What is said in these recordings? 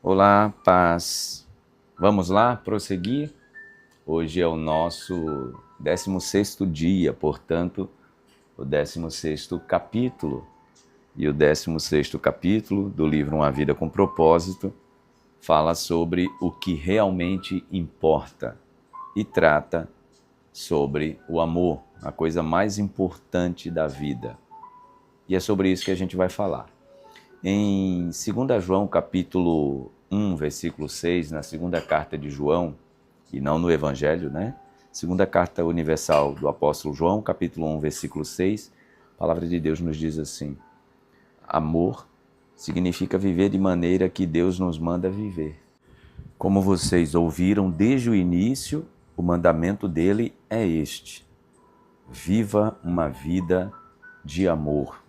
Olá, paz. Vamos lá prosseguir? Hoje é o nosso 16º dia, portanto, o 16º capítulo. E o 16º capítulo do livro Uma Vida com Propósito fala sobre o que realmente importa e trata sobre o amor, a coisa mais importante da vida. E é sobre isso que a gente vai falar. Em 2 João, capítulo 1, versículo 6, na segunda carta de João, e não no Evangelho, né? Segunda carta universal do apóstolo João, capítulo 1, versículo 6, a palavra de Deus nos diz assim: amor significa viver de maneira que Deus nos manda viver. Como vocês ouviram desde o início, o mandamento dele é este: viva uma vida de amor.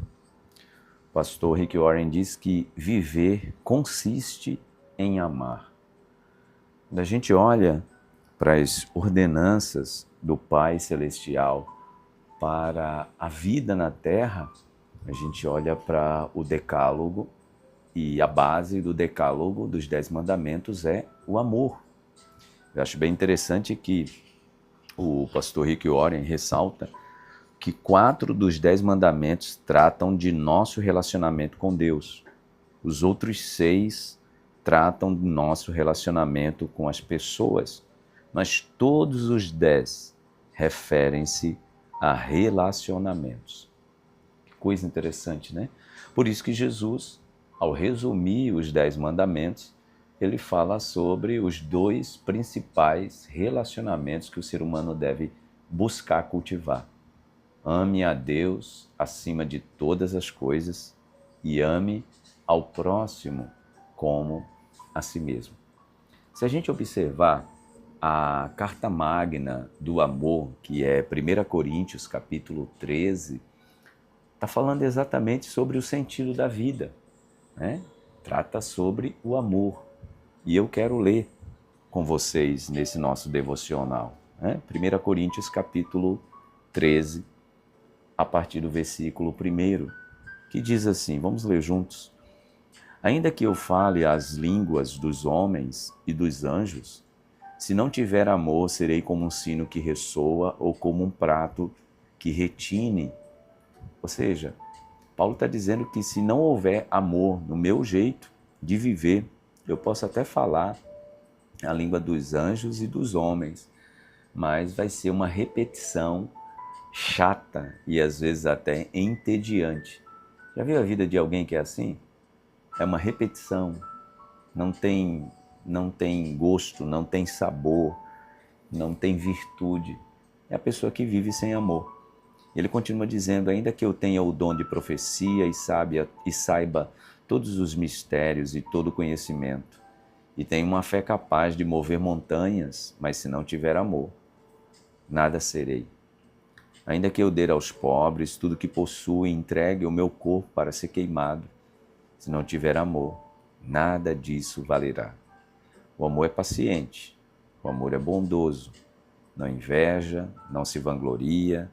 O pastor Rick Warren diz que viver consiste em amar. Quando a gente olha para as ordenanças do Pai Celestial para a vida na Terra, a gente olha para o Decálogo e a base do Decálogo dos 10 Mandamentos é o amor. Eu acho bem interessante que o pastor Rick Warren ressalta que 4 dos 10 mandamentos tratam de nosso relacionamento com Deus. Os outros 6 tratam do nosso relacionamento com as pessoas, mas todos os 10 referem-se a relacionamentos. Que coisa interessante, né? Por isso que Jesus, ao resumir os 10 mandamentos, ele fala sobre os 2 principais relacionamentos que o ser humano deve buscar cultivar. Ame a Deus acima de todas as coisas e ame ao próximo como a si mesmo. Se a gente observar a carta magna do amor, que é 1 Coríntios capítulo 13, está falando exatamente sobre o sentido da vida, né? Trata sobre o amor. E eu quero ler com vocês nesse nosso devocional, né? 1 Coríntios capítulo 13, a partir do versículo 1, que diz assim, vamos ler juntos. Ainda que eu fale as línguas dos homens e dos anjos, se não tiver amor, serei como um sino que ressoa ou como um prato que retine. Ou seja, Paulo está dizendo que se não houver amor no meu jeito de viver, eu posso até falar a língua dos anjos e dos homens, mas vai ser uma repetição chata e às vezes até entediante. Já viu a vida de alguém que é assim? É uma repetição, não tem gosto, não tem sabor, não tem virtude. É a pessoa que vive sem amor. Ele continua dizendo, ainda que eu tenha o dom de profecia e saiba todos os mistérios e todo o conhecimento, e tenha uma fé capaz de mover montanhas, mas se não tiver amor, nada serei. Ainda que eu dê aos pobres tudo que possuo e entregue o meu corpo para ser queimado, se não tiver amor, nada disso valerá. O amor é paciente, o amor é bondoso, não inveja, não se vangloria,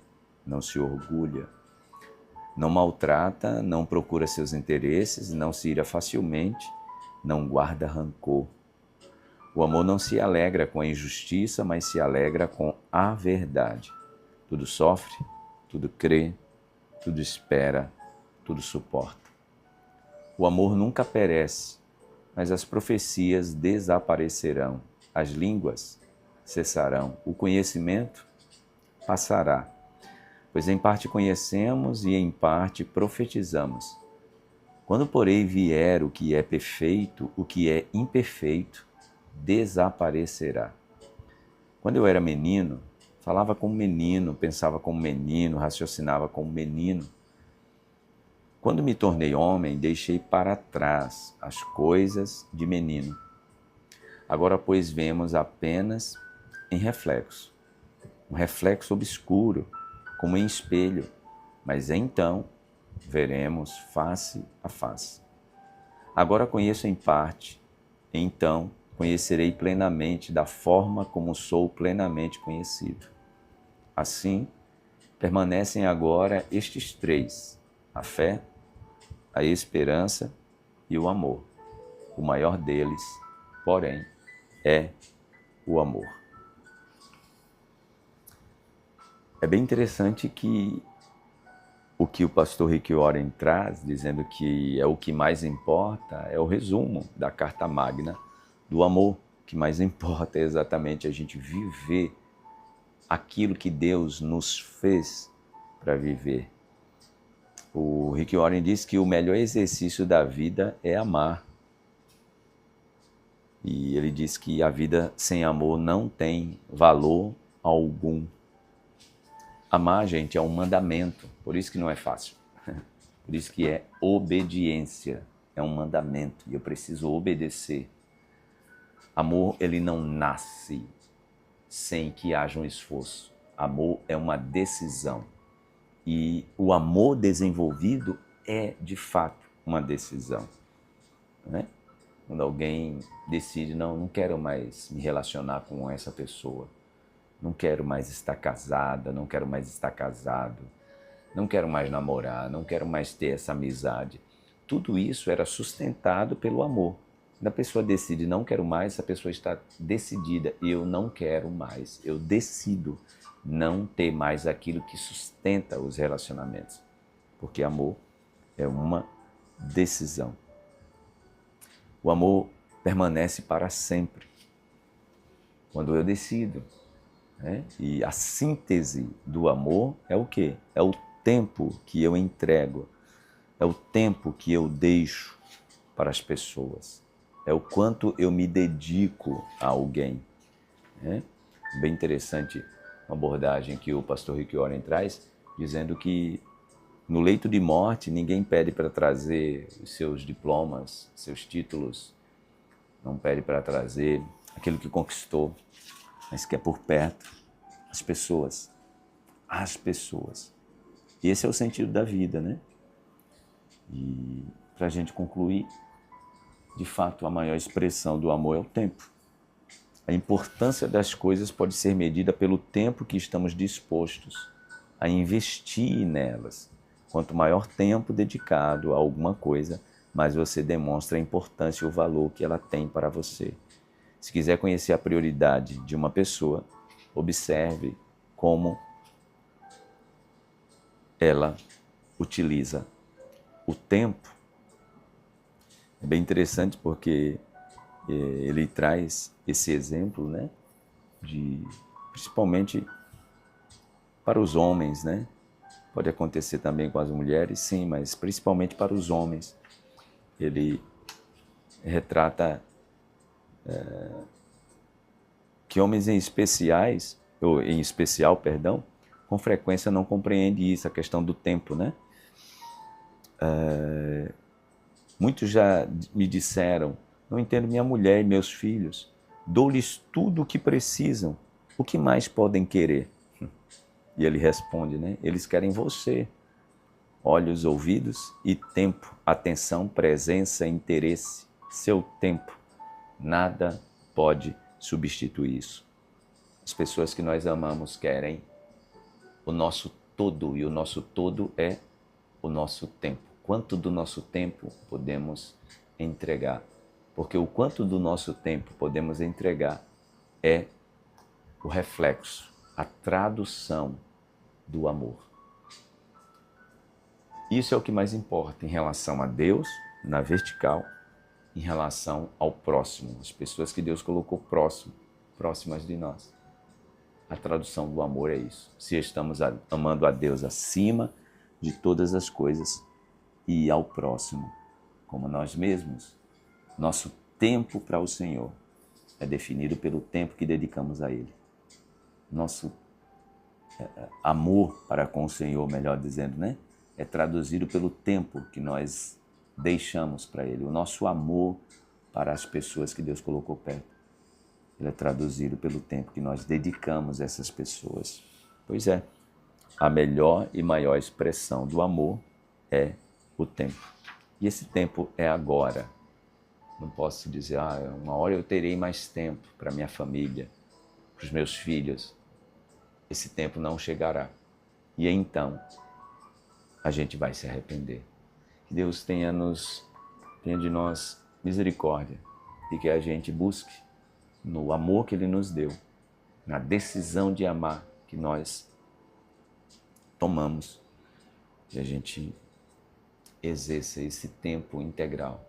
não se orgulha, não maltrata, não procura seus interesses, não se ira facilmente, não guarda rancor. O amor não se alegra com a injustiça, mas se alegra com a verdade. Tudo sofre, tudo crê, tudo espera, tudo suporta. O amor nunca perece, mas as profecias desaparecerão, as línguas cessarão, o conhecimento passará. Pois em parte conhecemos e em parte profetizamos. Quando, porém, vier o que é perfeito, o que é imperfeito desaparecerá. Quando eu era menino, falava como menino, pensava como menino, raciocinava como menino. Quando me tornei homem, deixei para trás as coisas de menino. Agora, pois, vemos apenas em reflexo, um reflexo obscuro, como em espelho, mas então veremos face a face. Agora conheço em parte, então conhecerei plenamente da forma como sou plenamente conhecido. Assim, permanecem agora estes 3, a fé, a esperança e o amor. O maior deles, porém, é o amor. É bem interessante que o pastor Rick Warren traz, dizendo que é o que mais importa, é o resumo da Carta Magna do amor. O que mais importa é exatamente a gente viver aquilo que Deus nos fez para viver. O Rick Warren diz que o melhor exercício da vida é amar. E ele diz que a vida sem amor não tem valor algum. Amar, gente, é um mandamento, por isso que não é fácil. Por isso que é obediência, é um mandamento e eu preciso obedecer. Amor, ele não nasce sem que haja um esforço. Amor é uma decisão. E o amor desenvolvido é, de fato, uma decisão. Né? Quando alguém decide, não quero mais me relacionar com essa pessoa, não quero mais estar casada, não quero mais estar casado, não quero mais namorar, não quero mais ter essa amizade. Tudo isso era sustentado pelo amor. Quando a pessoa decide, não quero mais, a pessoa está decidida, eu não quero mais, eu decido não ter mais aquilo que sustenta os relacionamentos. Porque amor é uma decisão. O amor permanece para sempre. Quando eu decido. Né? E a síntese do amor é o quê? É o tempo que eu entrego. É o tempo que eu deixo para as pessoas. É o quanto eu me dedico a alguém. Né? Bem interessante uma abordagem que o pastor Rick Warren traz, dizendo que no leito de morte ninguém pede para trazer os seus diplomas, seus títulos, não pede para trazer aquilo que conquistou, mas que é por perto, as pessoas. As pessoas. E esse é o sentido da vida, né? E para a gente concluir, de fato, a maior expressão do amor é o tempo. A importância das coisas pode ser medida pelo tempo que estamos dispostos a investir nelas. Quanto maior tempo dedicado a alguma coisa, mais você demonstra a importância e o valor que ela tem para você. Se quiser conhecer a prioridade de uma pessoa, observe como ela utiliza o tempo. É bem interessante porque ele traz esse exemplo, né, principalmente para os homens, né? Pode acontecer também com as mulheres, sim, mas principalmente para os homens. Ele retrata que homens em especial, com frequência não compreendem isso, a questão do tempo, né? Muitos já me disseram, não entendo minha mulher e meus filhos, dou-lhes tudo o que precisam, o que mais podem querer? E ele responde, né? Eles querem você. Olhos, ouvidos e tempo, atenção, presença, interesse, seu tempo. Nada pode substituir isso. As pessoas que nós amamos querem o nosso todo, e o nosso todo é o nosso tempo. Quanto do nosso tempo podemos entregar? Porque o quanto do nosso tempo podemos entregar é o reflexo, a tradução do amor. Isso é o que mais importa em relação a Deus, na vertical, em relação ao próximo, as pessoas que Deus colocou próximas de nós. A tradução do amor é isso. Se estamos amando a Deus acima de todas as coisas e ao próximo, como nós mesmos, nosso tempo para o Senhor é definido pelo tempo que dedicamos a Ele. Nosso amor para com o Senhor, melhor dizendo, né? É traduzido pelo tempo que nós deixamos para Ele. O nosso amor para as pessoas que Deus colocou perto, ele é traduzido pelo tempo que nós dedicamos a essas pessoas. Pois é, a melhor e maior expressão do amor é o tempo. E esse tempo é agora. Não posso dizer, uma hora eu terei mais tempo para minha família, para os meus filhos. Esse tempo não chegará. E então, a gente vai se arrepender. Que Deus tenha de nós misericórdia e que a gente busque no amor que Ele nos deu, na decisão de amar que nós tomamos, e a gente exerça esse tempo integral,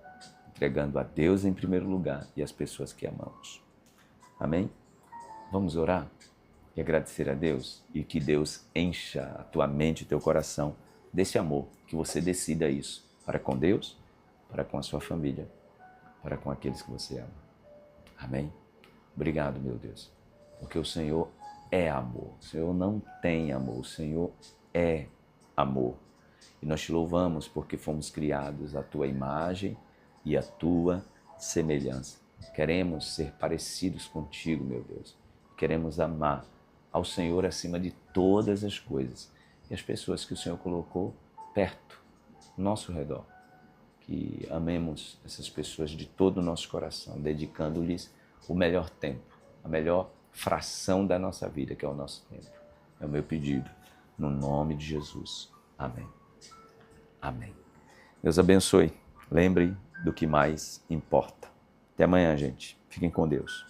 entregando a Deus em primeiro lugar e as pessoas que amamos. Amém? Vamos orar e agradecer a Deus e que Deus encha a tua mente e o teu coração desse amor, que você decida isso para com Deus, para com a sua família, para com aqueles que você ama. Amém? Obrigado, meu Deus, porque o Senhor é amor. O Senhor não tem amor, o Senhor é amor. E nós te louvamos porque fomos criados à tua imagem e à tua semelhança. Queremos ser parecidos contigo, meu Deus. Queremos amar ao Senhor acima de todas as coisas e as pessoas que o Senhor colocou perto, ao nosso redor. Que amemos essas pessoas de todo o nosso coração, dedicando-lhes o melhor tempo, a melhor fração da nossa vida, que é o nosso tempo. É o meu pedido, no nome de Jesus. Amém. Amém. Deus abençoe. Lembre do que mais importa. Até amanhã, gente. Fiquem com Deus.